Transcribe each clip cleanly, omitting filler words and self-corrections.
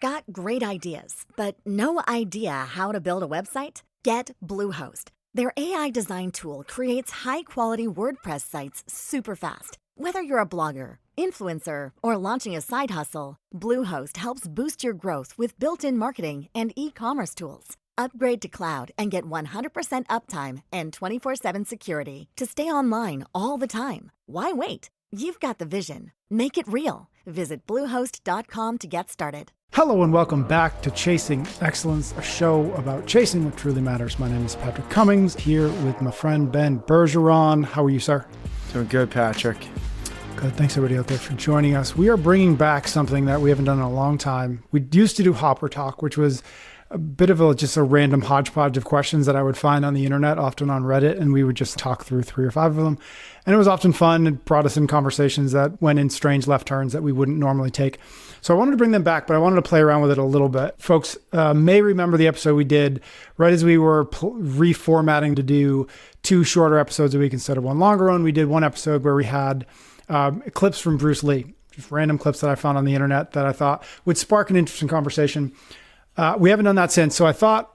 Got great ideas, but no idea how to build a website? Get Bluehost. Their AI design tool creates high-quality WordPress sites super fast. Whether you're a blogger, influencer, or launching a side hustle, Bluehost helps boost your growth with built-in marketing and e-commerce tools. Upgrade to cloud and get 100% uptime and 24/7 security to stay online all the time. Why wait? You've got the vision. Make it real. Visit Bluehost.com to get started. Hello and welcome back to Chasing Excellence, a show about chasing what truly matters. My name is Patrick Cummings, here with my friend Ben Bergeron. How are you, sir? Doing good, Patrick. Good. Thanks, everybody out there, for joining us. We are bringing back something that we haven't done in a long time. We used to do HopperTalk, which was a bit of just a random hodgepodge of questions that I would find on the internet, often on Reddit, and we would just talk through 3 or 5 of them. And it was often fun. It brought us in conversations that went in strange left turns that we wouldn't normally take. So I wanted to bring them back, but I wanted to play around with it a little bit. Folks may remember the episode we did right as we were reformatting to do 2 shorter episodes a week instead of 1 longer one. We did 1 episode where we had clips from Bruce Lee, just random clips that I found on the internet that I thought would spark an interesting conversation. We haven't done that since, so I thought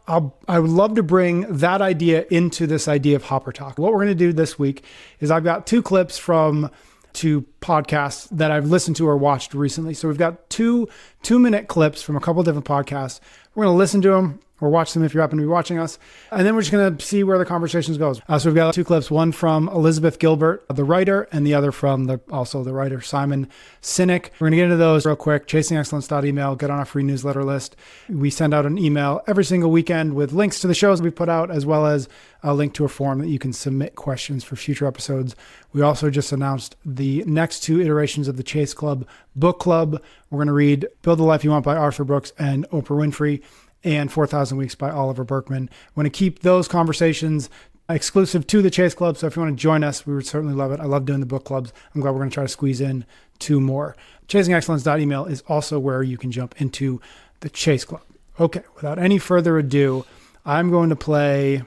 I would love to bring that idea into this idea of HopperTalk. What we're going to do this week is I've got 2 clips from 2 podcasts that I've listened to or watched recently. So we've got 2-minute clips from a couple of different podcasts. We're going to listen to them or watch them if you happen to be watching us. And then we're just going to see where the conversations goes. So we've got 2 clips, one from Elizabeth Gilbert, the writer, and the other from also the writer, Simon Sinek. We're going to get into those real quick. ChasingExcellence.email, get on our free newsletter list. We send out an email every single weekend with links to the shows we put out, as well as a link to a form that you can submit questions for future episodes. We also just announced the next 2 iterations of the Chase Club book club. We're going to read Build the Life You Want by Arthur Brooks and Oprah Winfrey, and 4,000 Weeks by Oliver Burkeman. We want to keep those conversations exclusive to the Chase Club. So if you want to join us, we would certainly love it. I love doing the book clubs. I'm glad we're going to try to squeeze in 2 more. ChasingExcellence.email is also where you can jump into the Chase Club. Okay, without any further ado, I'm going to play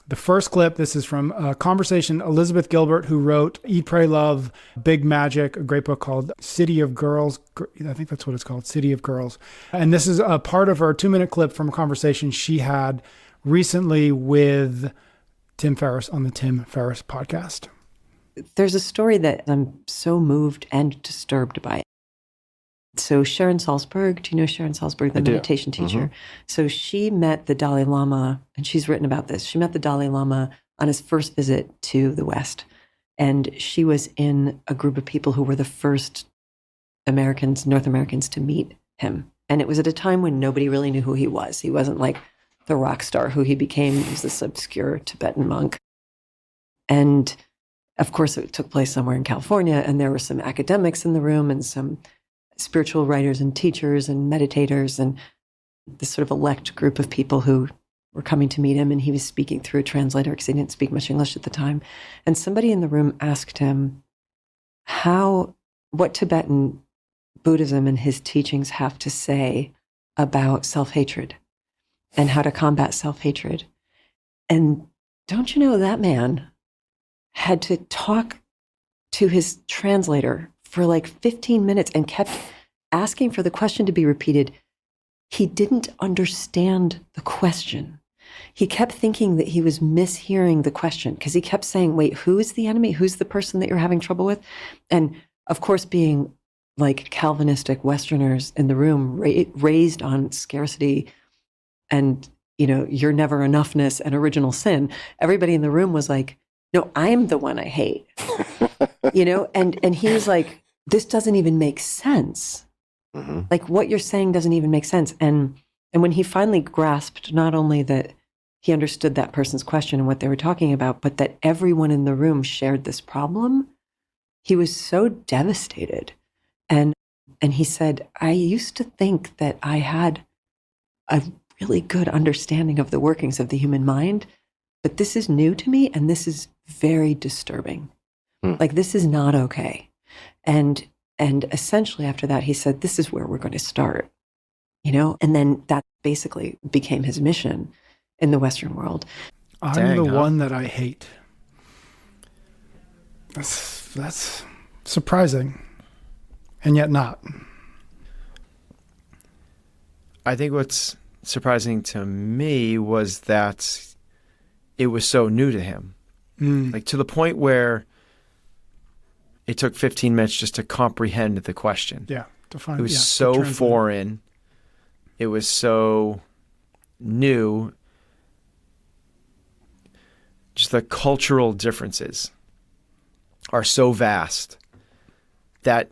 the first clip. This is from a conversation Elizabeth Gilbert, who wrote Eat, Pray, Love, Big Magic, a great book called City of Girls. I think that's what it's called, City of Girls. And this is a part of her 2-minute clip from a conversation she had recently with Tim Ferriss on the Tim Ferriss podcast. There's a story that I'm so moved and disturbed by. So Sharon Salzberg, do you know Sharon Salzberg, the meditation teacher? Mm-hmm. So she met the Dalai Lama, and she's written about this. She met the Dalai Lama on his first visit to the West. And she was in a group of people who were the first North Americans to meet him. And it was at a time when nobody really knew who he was. He wasn't like the rock star who he became. He was this obscure Tibetan monk. And of course, it took place somewhere in California, and there were some academics in the room and some spiritual writers and teachers and meditators and this sort of elect group of people who were coming to meet him. And he was speaking through a translator because he didn't speak much English at the time. And somebody in the room asked him what Tibetan Buddhism and his teachings have to say about self-hatred and how to combat self-hatred. And don't you know, that man had to talk to his translator for like 15 minutes and kept asking for the question to be repeated. He didn't understand the question. He kept thinking that he was mishearing the question because he kept saying, wait, who is the enemy? Who's the person that you're having trouble with? And of course, being like Calvinistic Westerners in the room, raised on scarcity and, your never enoughness and original sin, everybody in the room was like, no, I'm the one I hate. And he was like, this doesn't even make sense. Mm-hmm. Like what you're saying doesn't even make sense. And when he finally grasped not only that he understood that person's question and what they were talking about, but that everyone in the room shared this problem, he was so devastated. And he said, I used to think that I had a really good understanding of the workings of the human mind, but this is new to me and this is very disturbing. Like, this is not okay. And essentially after that, he said, this is where we're going to start, and then that basically became his mission in the Western world. I'm the one that I hate. That's surprising, and yet not. I think what's surprising to me was that it was so new to him. Like to the point where it took 15 minutes just to comprehend the question. Yeah. To find, it was so foreign. It was so new. Just the cultural differences are so vast that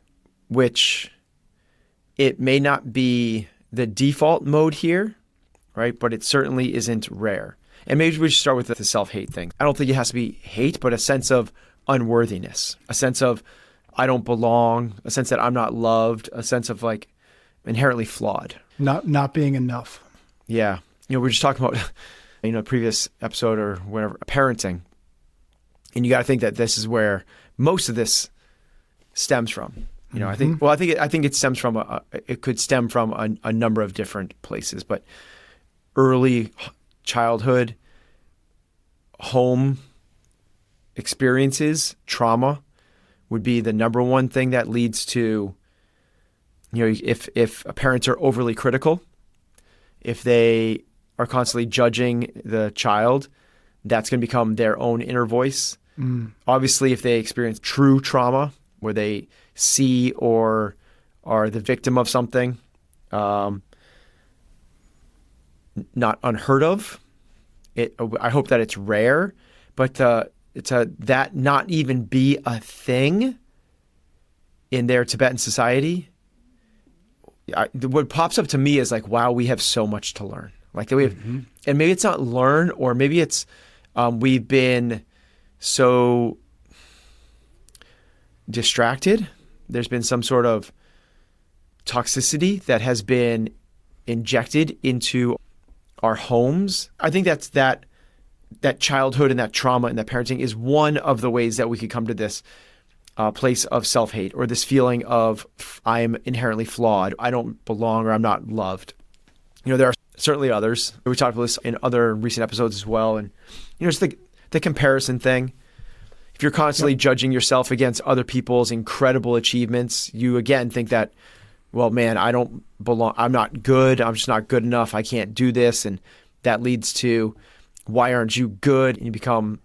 which it may not be the default mode here, right? But it certainly isn't rare. And maybe we should start with the self-hate thing. I don't think it has to be hate, but a sense of unworthiness, a sense of I don't belong, a sense that I'm not loved, a sense of like inherently flawed. Not being enough. Yeah. We were just talking about, previous episode or whatever, parenting. And you got to think that this is where most of this stems from. I think it stems from it could stem from a number of different places, but early childhood, home experiences, trauma would be the number one thing that leads to, if parents are overly critical, if they are constantly judging the child, that's going to become their own inner voice. Obviously, if they experience true trauma where they see or are the victim of something, not unheard of. I hope that it's rare, but to that not even be a thing in their Tibetan society, what pops up to me is like, wow, we have so much to learn. Like we have, and maybe it's not learn, or maybe it's we've been so distracted. There's been some sort of toxicity that has been injected into our homes. I think that's that childhood and that trauma and that parenting is one of the ways that we could come to this place of self-hate, or this feeling of I'm inherently flawed, I don't belong, or I'm not loved. There are certainly others. We talked about this in other recent episodes as well. And just the comparison thing. If you're constantly judging yourself against other people's incredible achievements, you again think that, well, man, I don't belong. I'm not good. I'm just not good enough. I can't do this. And that leads to, why aren't you good? And you become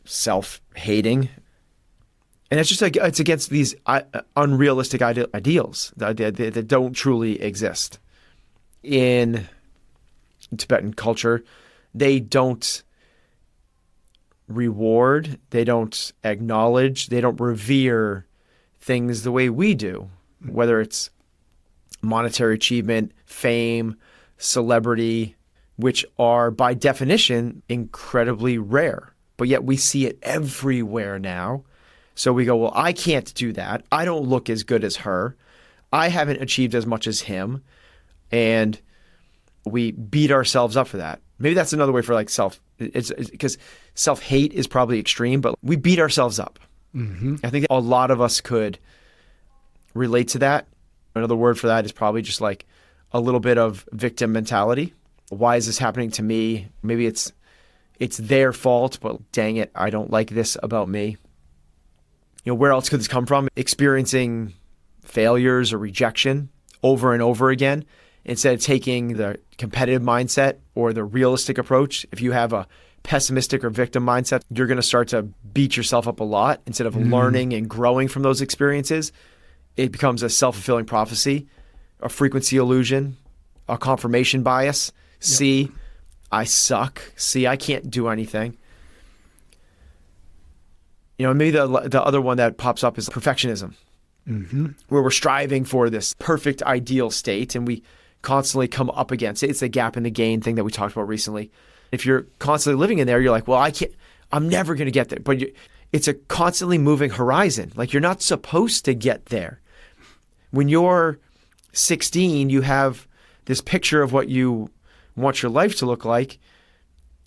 self-hating. And it's just like, it's against these unrealistic ideals that don't truly exist. In Tibetan culture, they don't reward, they don't acknowledge, they don't revere things the way we do, whether it's monetary achievement, fame, celebrity, which are by definition incredibly rare. But yet we see it everywhere now. So we go, well, I can't do that. I don't look as good as her. I haven't achieved as much as him. And we beat ourselves up for that. Maybe that's another way for like it's because self-hate is probably extreme, but we beat ourselves up. I think a lot of us could relate to that. Another word for that is probably just like a little bit of victim mentality. Why is this happening to me? Maybe it's their fault, but dang it, I don't like this about me. Where else could this come from? Experiencing failures or rejection over and over again, instead of taking the competitive mindset or the realistic approach. If you have a pessimistic or victim mindset, you're going to start to beat yourself up a lot instead of learning and growing from those experiences. It becomes a self-fulfilling prophecy, a frequency illusion, a confirmation bias. See, I suck. See, I can't do anything. Maybe the other one that pops up is perfectionism, where we're striving for this perfect ideal state and we constantly come up against it. It's the gap in the gain thing that we talked about recently. If you're constantly living in there, you're like, well, I'm never going to get there. But it's a constantly moving horizon. Like you're not supposed to get there. When you're 16, you have this picture of what you want your life to look like.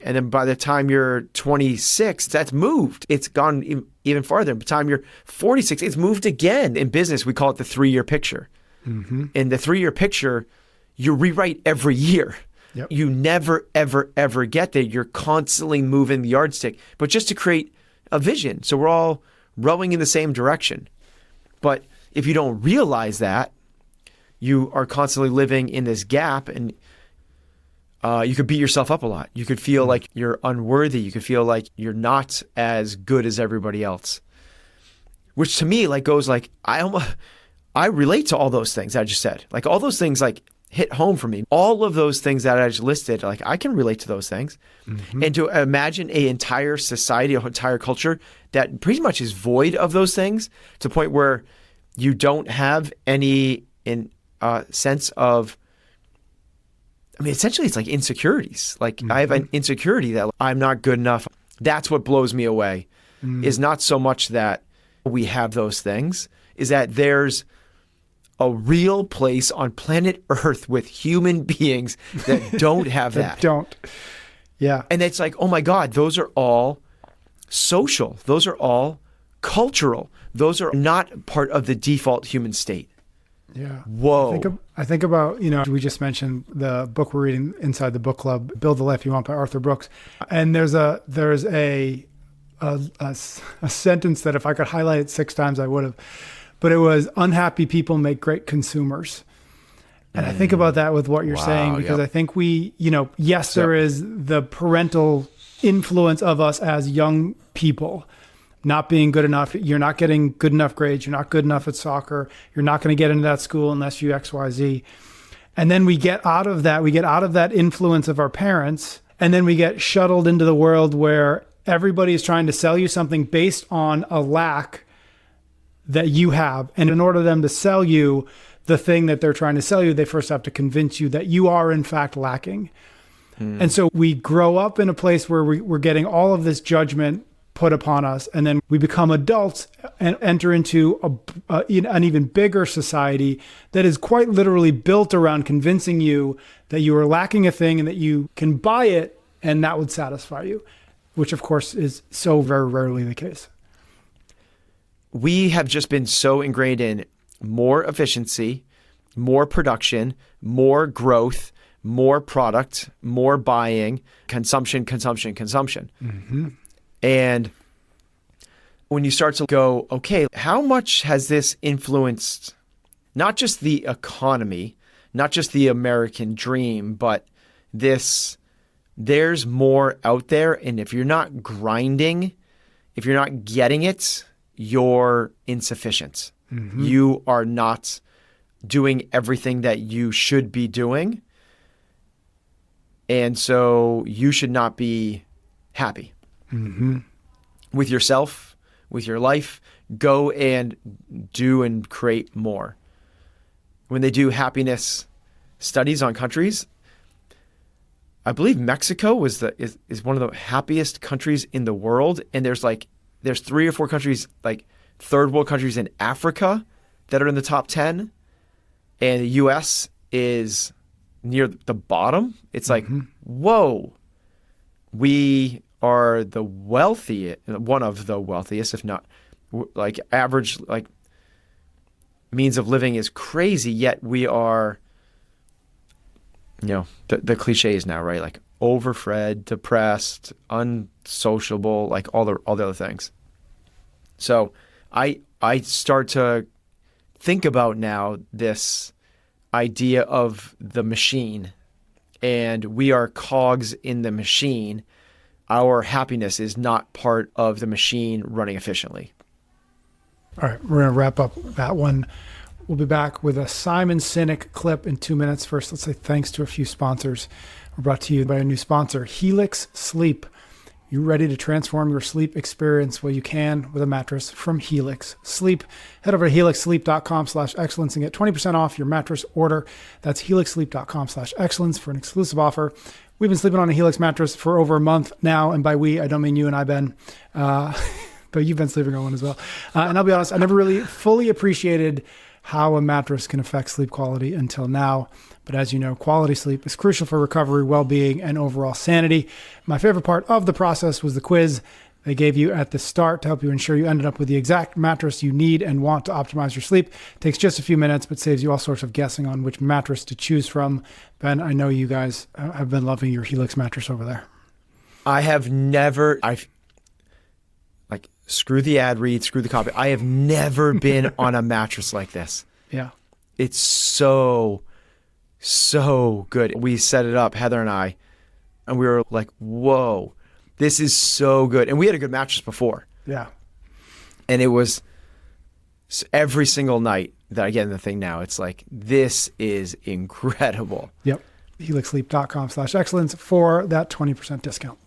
And then by the time you're 26, that's moved. It's gone even farther. By the time you're 46, it's moved again. In business, we call it the 3-year picture. In the 3-year picture, you rewrite every year. You never, ever, ever get there. You're constantly moving the yardstick, but just to create a vision. So we're all rowing in the same direction. But if you don't realize that, you are constantly living in this gap, and you could beat yourself up a lot. You could feel like you're unworthy. You could feel like you're not as good as everybody else, which to me like goes like, I relate to all those things I just said. Like all those things like hit home for me. All of those things that I just listed, like I can relate to those things. And to imagine an entire society, an entire culture that pretty much is void of those things to the point where you don't have any sense of, I mean, essentially it's like insecurities. Like I have an insecurity that I'm not good enough. That's what blows me away is not so much that we have those things, is that there's a real place on planet Earth with human beings that don't have that. Don't. Yeah. And it's like, oh my God, those are all social. Those are all cultural. Those are not part of the default human state. Yeah. Whoa. I think about, we just mentioned the book we're reading inside the book club, Build the Life You Want by Arthur Brooks. And there's a sentence that if I could highlight it 6 times, I would have. But it was, unhappy people make great consumers. And I think about that with what you're saying, because I think we, yes, there is the parental influence of us as young people, not being good enough. You're not getting good enough grades. You're not good enough at soccer. You're not going to get into that school unless you X, Y, Z. And then we get out of that. We get out of that influence of our parents. And then we get shuttled into the world where everybody is trying to sell you something based on a lack that you have. And in order for them to sell you the thing that they're trying to sell you, they first have to convince you that you are in fact lacking. And so we grow up in a place where we're getting all of this judgment put upon us. And then we become adults and enter into an even bigger society that is quite literally built around convincing you that you are lacking a thing and that you can buy it and that would satisfy you, which of course is so very rarely the case. We have just been so ingrained in more efficiency, more production, more growth, more product, more buying, consumption. And when you start to go, okay, how much has this influenced not just the economy, not just the American dream, but there's more out there. And if you're not grinding, if you're not getting it, you're insufficient. You are not doing everything that you should be doing. And so you should not be happy with yourself, with your life. Go and do and create more. When they do happiness studies on countries, I believe Mexico is one of the happiest countries in the world. And there's 3 or 4 countries, like third world countries in Africa that are in the top 10. And the US is near the bottom. It's like, whoa, we are one of the wealthiest, if not like average, like means of living is crazy. Yet we are, the cliches now, right? Like overfed, depressed, unsociable, like all the other things. So I start to think about now this idea of the machine, and we are cogs in the machine. Our happiness is not part of the machine running efficiently. All right, we're going to wrap up that one. We'll be back with a Simon Sinek clip in 2 minutes. First, let's say thanks to a few sponsors. We're brought to you by a new sponsor, Helix Sleep. You ready to transform your sleep experience? Well, you can with a mattress from Helix Sleep. Head over to helixsleep.com/excellence and get 20% off your mattress order. That's helixsleep.com/excellence for an exclusive offer. We've been sleeping on a Helix mattress for over a month now. And by we, I don't mean you and I, Ben. But you've been sleeping on one as well. And I'll be honest, I never really fully appreciated how a mattress can affect sleep quality until now. But as you know, quality sleep is crucial for recovery, well-being, and overall sanity. My favorite part of the process was the quiz they gave you at the start to help you ensure you ended up with the exact mattress you need and want to optimize your sleep. It takes just a few minutes, but saves you all sorts of guessing on which mattress to choose from. Ben, I know you guys have been loving your Helix mattress over there. Screw the ad read, screw the copy. I have never been on a mattress like this. Yeah. It's so good. We set it up, Heather and I, and we were like, whoa, this is so good. And we had a good mattress before. Yeah. And it was every single night that I get in the thing now, it's like, this is incredible. Yep. helixsleep.com/excellence for that 20% discount.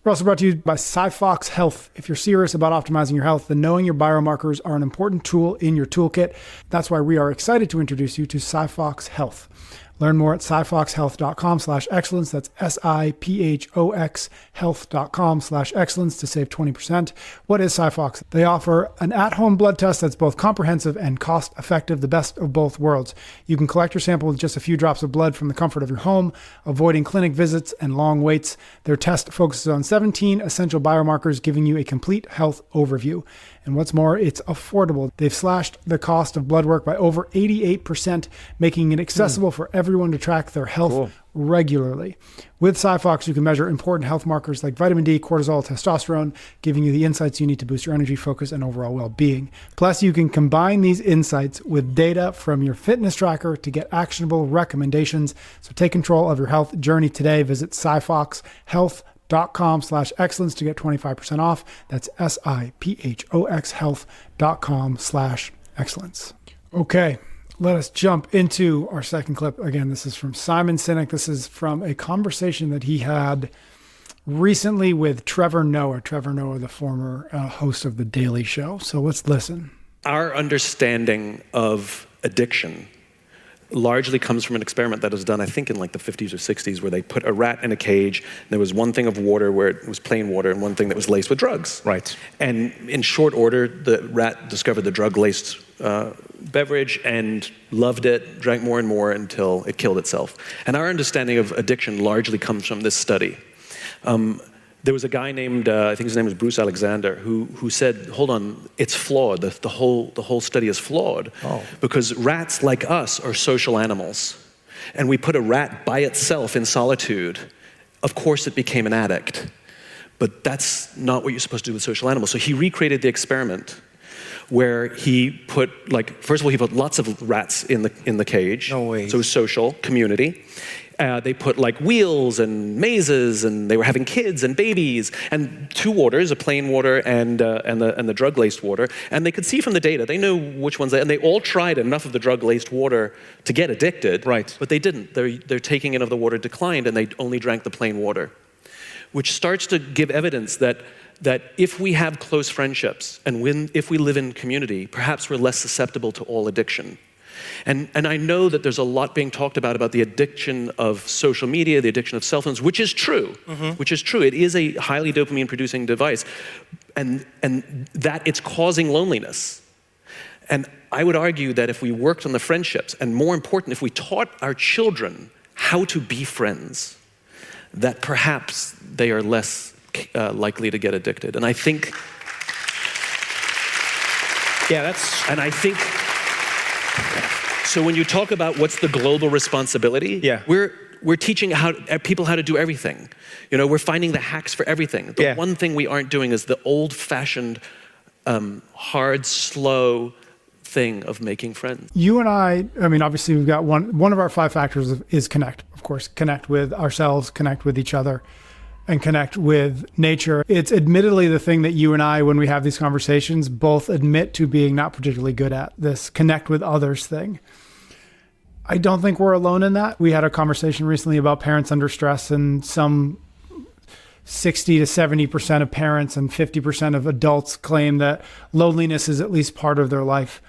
We're also brought to you by SciFox Health. If you're serious about optimizing your health, then knowing your biomarkers are an important tool in your toolkit. That's why we are excited to introduce you to SciFox Health. Learn more at scifoxhealth.com/excellence. That's SIPHOX health.com/excellence to save 20%. What is SciFox? They offer an at-home blood test that's both comprehensive and cost-effective, the best of both worlds. You can collect your sample with just a few drops of blood from the comfort of your home, avoiding clinic visits and long waits. Their test focuses on 17 essential biomarkers, giving you a complete health overview. And what's more, it's affordable. They've slashed the cost of blood work by over 88%, making it accessible for everyone to track their health regularly. With SciFox, you can measure important health markers like vitamin D, cortisol, testosterone, giving you the insights you need to boost your energy, focus, and overall well-being. Plus, you can combine these insights with data from your fitness tracker to get actionable recommendations. So take control of your health journey today. Visit SciFoxHealth.com/excellence to get 25% off. That's SIPHOX health.com/excellence. Okay, let us jump into our second clip. Again, this is from Simon Sinek. This is from a conversation that he had recently with Trevor Noah. Trevor Noah, the former host of The Daily Show. So let's listen. Our understanding of addiction largely comes from an experiment that was done, I think, in like the 50s or 60s, where they put a rat in a cage. And there was one thing of water where it was plain water and one thing that was laced with drugs. Right. And in short order, the rat discovered the drug-laced beverage and loved it, drank more and more until it killed itself. And our understanding of addiction largely comes from this study. There was a guy named, I think his name was Bruce Alexander, who said, hold on, it's flawed. The whole study is flawed. Because rats, like us, are social animals. And we put a rat by itself in solitude. Of course it became an addict. But that's not what you're supposed to do with social animals. So he recreated the experiment where he put, first of all, he put lots of rats in the cage. No way. So it was social, community. They put wheels and mazes, and they were having kids and babies, and two waters, a plain water and the drug-laced water. And they could see from the data, they knew which ones, and they all tried enough of the drug-laced water to get addicted. Right. But they didn't. Their taking in of the water declined, and they only drank the plain water, which starts to give evidence that if we have close friendships and if we live in community, perhaps we're less susceptible to all addiction. And I know that there's a lot being talked about the addiction of social media, the addiction of cell phones, which is true. Which is true. It is a highly dopamine-producing device, and that it's causing loneliness. And I would argue that if we worked on the friendships, and more important, if we taught our children how to be friends, that perhaps they are less likely to get addicted. And I think, so when you talk about what's the global responsibility, we're teaching people how to do everything. We're finding the hacks for everything. The one thing we aren't doing is the old-fashioned, hard, slow thing of making friends. You and I mean, obviously we've got one of our 5 factors is connect. Of course, connect with ourselves, connect with each other, and connect with nature. It's admittedly the thing that you and I, when we have these conversations, both admit to being not particularly good at, this connect with others thing. I don't think we're alone in that. We had a conversation recently about parents under stress, and some 60 to 70% of parents and 50% of adults claim that loneliness is at least part of their life.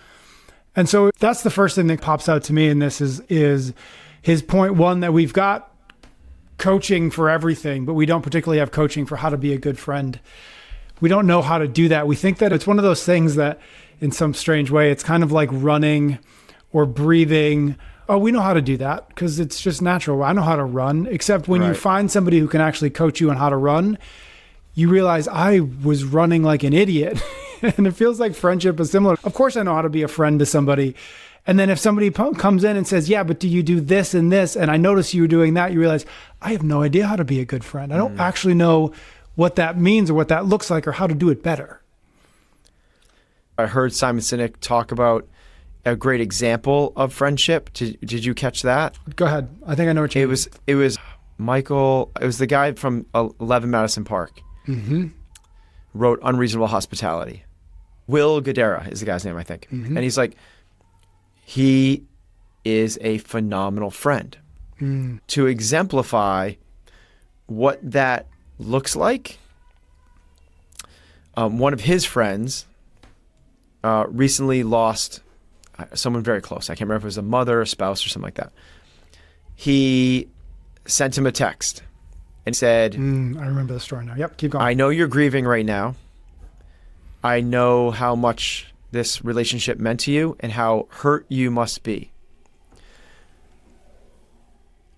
And so that's the first thing that pops out to me in this is his point one, that we've got coaching for everything, but we don't particularly have coaching for how to be a good friend. We don't know how to do that. We think that it's one of those things that in some strange way, it's kind of like running or breathing. Oh, we know how to do that because it's just natural. I know how to run, except when you find somebody who can actually coach you on how to run, you realize I was running like an idiot. And it feels like friendship is similar. Of course, I know how to be a friend to somebody. And then if somebody comes in and says, yeah, but do you do this and this? And I notice you were doing that. You realize I have no idea how to be a good friend. I don't actually know what that means or what that looks like or how to do it better. I heard Simon Sinek talk about a great example of friendship. Did you catch that? Go ahead. I think I know what you mean. It was Michael. It was the guy from 11 Madison Park. Mm-hmm. Wrote Unreasonable Hospitality. Will Guidara is the guy's name, I think. Mm-hmm. And he's like, he is a phenomenal friend. To exemplify what that looks like, one of his friends recently lost someone very close. I can't remember if it was a mother, a spouse, or something like that. He sent him a text and said, I remember the story now. Yep, keep going. I know you're grieving right now. I know how much this relationship meant to you and how hurt you must be.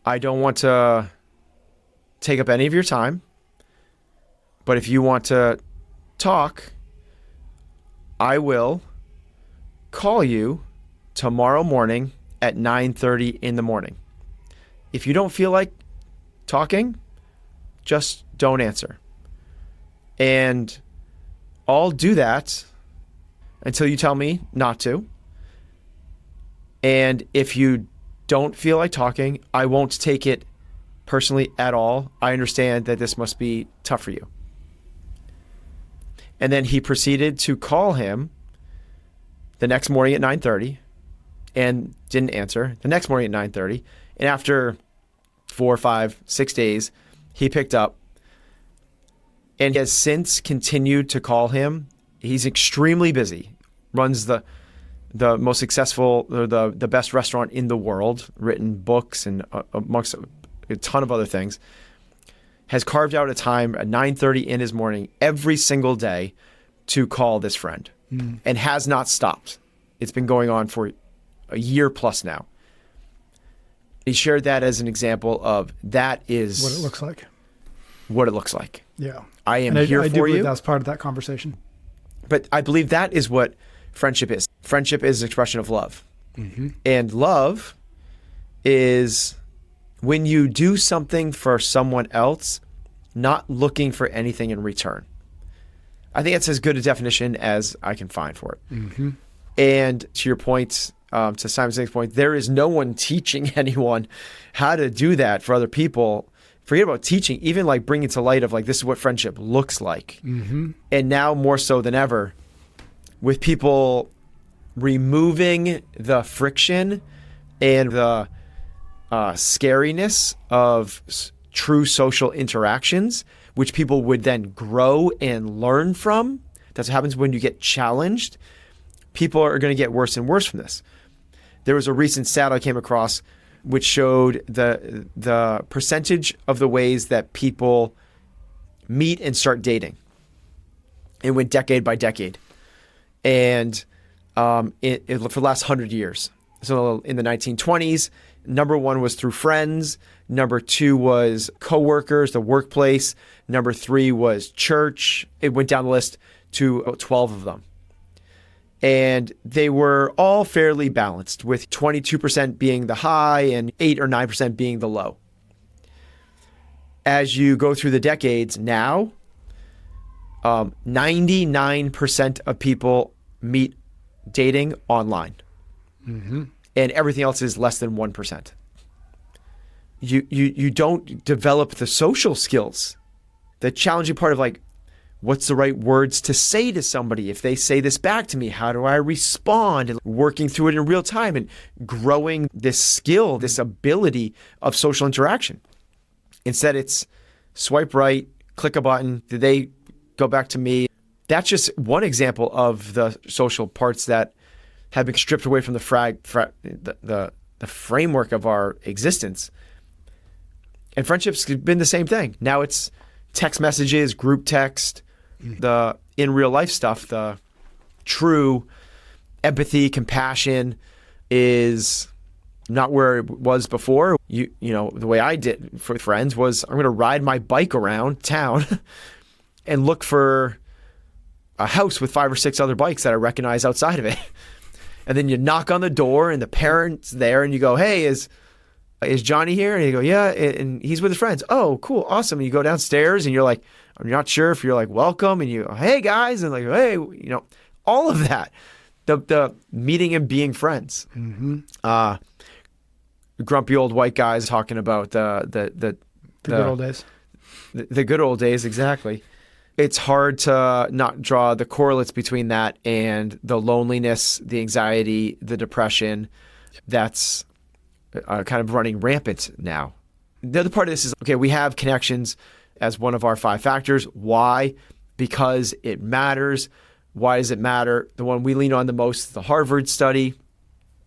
I don't want to take up any of your time, but if you want to talk, I will call you tomorrow morning at 9:30 in the morning. If you don't feel like talking, just don't answer. And I'll do that until you tell me not to. And if you don't feel like talking, I won't take it personally at all. I understand that this must be tough for you. And then he proceeded to call him the next morning at 9:30 and didn't answer. The next morning at 9:30. And after 4, 5, 6 days, he picked up and he has since continued to call him. He's extremely busy, runs the most successful or the best restaurant in the world, written books and amongst a ton of other things, has carved out a time at 9:30 in his morning every single day to call this friend and has not stopped. It's been going on for a year plus now. He shared that as an example of that is what it looks like. What it looks like. Yeah. I am and here I do for believe you. that's part of that conversation. But I believe that is what friendship is. Friendship is an expression of love. And love is when you do something for someone else, not looking for anything in return. I think that's as good a definition as I can find for it. And to your point, to Simon Sinek's point, there is no one teaching anyone how to do that for other people. Forget about teaching, even like bringing to light of like, this is what friendship looks like. And now more so than ever, with people removing the friction and the scariness of true social interactions, which people would then grow and learn from. That's what happens when you get challenged. People are going to get worse and worse from this. There was a recent stat I came across which showed the percentage of the ways that people meet and start dating. It went decade by decade. And for the last 100 years. So in the 1920s, number one was through friends. Number two was coworkers, the workplace. Number three was church. It went down the list to about 12 of them. And they were all fairly balanced, with 22% being the high and 8 or 9% being the low. As you go through the decades now, 99% of people meet dating online. And everything else is less than 1%. You don't develop the social skills. The challenging part of like, what's the right words to say to somebody? If they say this back to me, how do I respond? And working through it in real time and growing this skill, this ability of social interaction. Instead, it's swipe right, click a button. Did they go back to me? That's just one example of the social parts that have been stripped away from the framework of our existence. And friendships have been the same thing. Now it's text messages, group text, the in real life stuff, the true empathy, compassion is not where it was before. You know, the way I did for friends was I'm going to ride my bike around town and look for a house with 5 or 6 other bikes that I recognize outside of it. And then you knock on the door and the parent's there and you go, hey, is Johnny here? And you go, yeah. And he's with his friends. Oh, cool. Awesome. And you go downstairs and you're like, I'm not sure if you're like, welcome. And you go, hey guys. And like, hey, you know, all of that. the meeting and being friends. Grumpy old white guys talking about the good old days. The good old days, exactly. It's hard to not draw the correlates between that and the loneliness, the anxiety, the depression that's kind of running rampant now. The other part of this is, okay, we have connections as one of our 5 factors. Why? Because it matters. Why does it matter? The one we lean on the most, the Harvard study,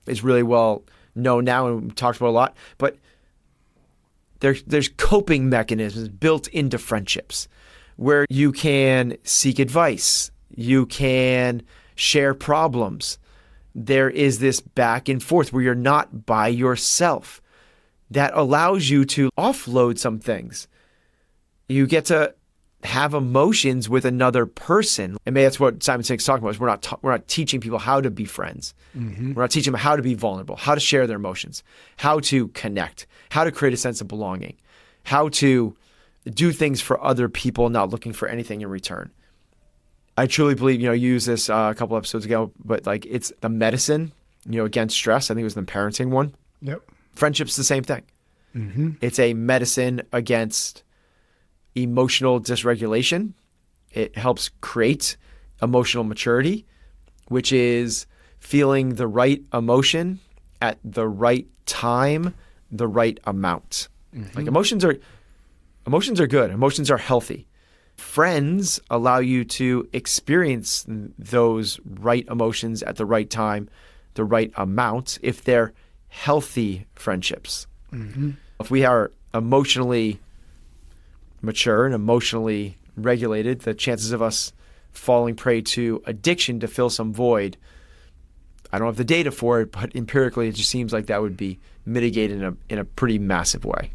is really well known now and we've talked about a lot. But there's coping mechanisms built into friendships where you can seek advice, you can share problems. There is this back and forth where you're not by yourself. That allows you to offload some things. You get to have emotions with another person. And maybe that's what Simon Sinek's talking about, is we're not teaching people how to be friends. We're not teaching them how to be vulnerable, how to share their emotions, how to connect, how to create a sense of belonging, how to do things for other people, not looking for anything in return. I truly believe, you used this a couple episodes ago, but like it's the medicine, against stress. I think it was the parenting one. Yep. Friendship's the same thing. It's a medicine against emotional dysregulation. It helps create emotional maturity, which is feeling the right emotion at the right time, the right amount. Like emotions are good. Emotions are healthy. Friends allow you to experience those right emotions at the right time, the right amount, if they're healthy friendships. If we are emotionally mature and emotionally regulated, the chances of us falling prey to addiction to fill some void, I don't have the data for it, but empirically it just seems like that would be mitigated in a pretty massive way.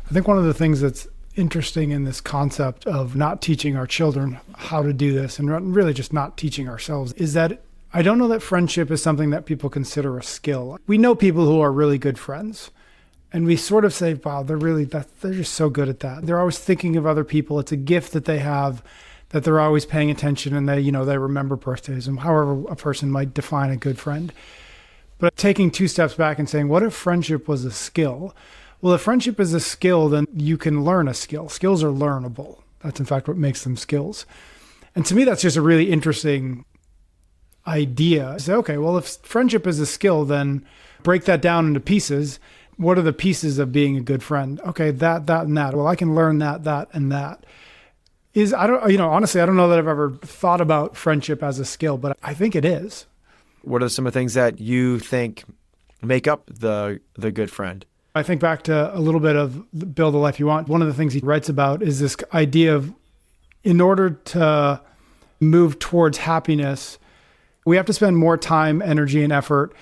I think one of the things that's interesting in this concept of not teaching our children how to do this, and really just not teaching ourselves, is that I don't know that friendship is something that people consider a skill. We know people who are really good friends, and we sort of say, wow, they're just so good at that. They're always thinking of other people. It's a gift that they have, that they're always paying attention, and they remember birthdays and however a person might define a good friend. But taking 2 steps back and saying, what if friendship was a skill? Well, if friendship is a skill, then you can learn a skill. Skills are learnable. That's in fact what makes them skills. And to me, that's just a really interesting idea. Say, okay, well, if friendship is a skill, then break that down into pieces. What are the pieces of being a good friend? Okay, that, and that. Well, I can learn that, and that. Honestly, I don't know that I've ever thought about friendship as a skill, but I think it is. What are some of the things that you think make up the good friend? I think back to a little bit of Build the Life You Want. One of the things he writes about is this idea of, in order to move towards happiness, we have to spend more time, energy, and effort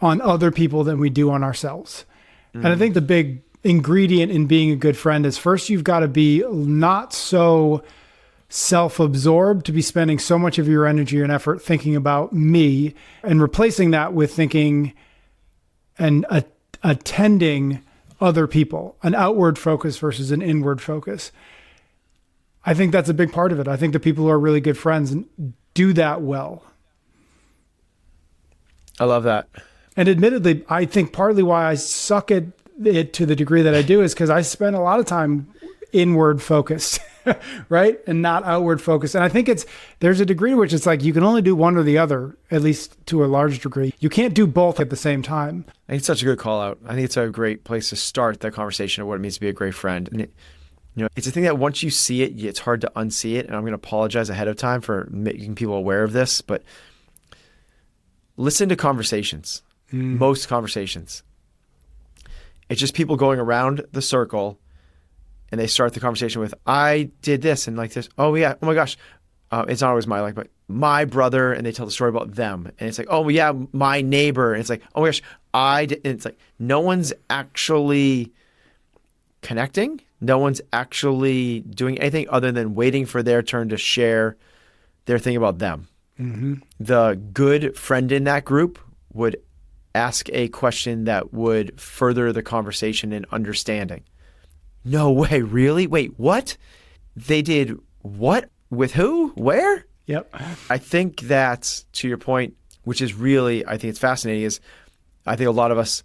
on other people than we do on ourselves. And I think the big ingredient in being a good friend is, first, you've got to be not so self-absorbed to be spending so much of your energy and effort thinking about me, and replacing that with thinking and attending other people, an outward focus versus an inward focus. I think that's a big part of it. I think the people who are really good friends do that well. I love that. And admittedly, I think partly why I suck at it to the degree that I do is because I spend a lot of time inward focused, right? And not outward focused. And I think there's a degree to which it's like you can only do one or the other, at least to a large degree. You can't do both at the same time. I think it's such a good call out. I think it's a great place to start that conversation of what it means to be a great friend. And it's a thing that once you see it, it's hard to unsee it. And I'm going to apologize ahead of time for making people aware of this, but listen to conversations. Most conversations. It's just people going around the circle, and they start the conversation with, I did this and like this. Oh yeah. Oh my gosh. It's not always but my brother. And they tell the story about them. And it's like, oh yeah, my neighbor. And it's like, oh my gosh, I did. And it's like, no one's actually connecting. No one's actually doing anything other than waiting for their turn to share their thing about them. The good friend in that group would ask a question that would further the conversation and understanding. No way, really? Wait, what? They did what? With who? Where? Yep. I think that, to your point, which is really, I think it's fascinating, is I think a lot of us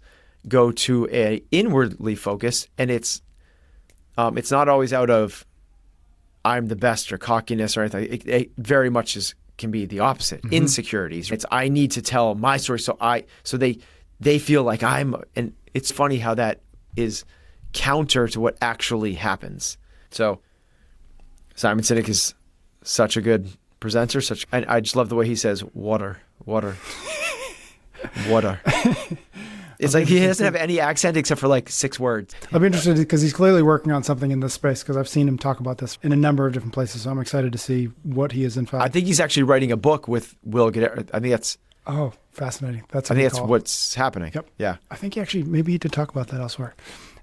go to a inwardly focused, and it's not always out of I'm the best or cockiness or anything. It very much can be the opposite. Mm-hmm. Insecurities. It's I need to tell my story, so they feel like and it's funny how that is counter to what actually happens. So Simon Sinek is such a good presenter. And I just love the way he says water. Water. It's like he doesn't have any accent except for like 6 words. I'll be interested because he's clearly working on something in this space because I've seen him talk about this in a number of different places. So I'm excited to see what he is in fact. I think he's actually writing a book with Will Guidara. I think that's... Oh, fascinating. I think that's what's happening. Yep. Yeah. I think maybe he did talk about that elsewhere.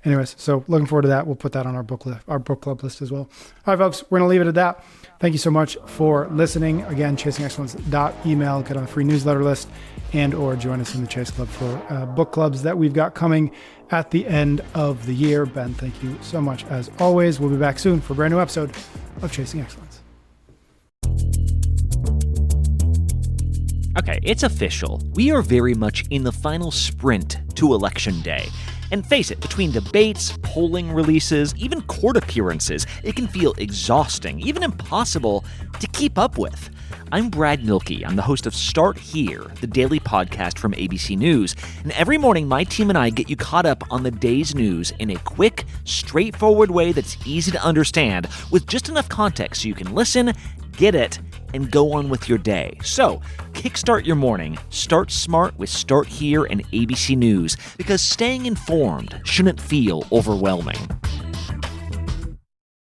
Anyways, so looking forward to that. We'll put that on our book club list as well. All right, folks, we're going to leave it at that. Thank you so much for listening. Again, chasingexcellence.email, get on the free newsletter list, and or join us in the Chase Club for book clubs that we've got coming at the end of the year. Ben, thank you so much as always. We'll be back soon for a brand new episode of Chasing Excellence. Okay, it's official. We are very much in the final sprint to Election Day. And face it, between debates, polling releases, even court appearances, it can feel exhausting, even impossible to keep up with. I'm Brad Milkey. I'm the host of Start Here, the daily podcast from ABC News. And every morning, my team and I get you caught up on the day's news in a quick, straightforward way that's easy to understand, with just enough context so you can listen, get it, and go on with your day. So, kickstart your morning. Start smart with Start Here and ABC News, because staying informed shouldn't feel overwhelming.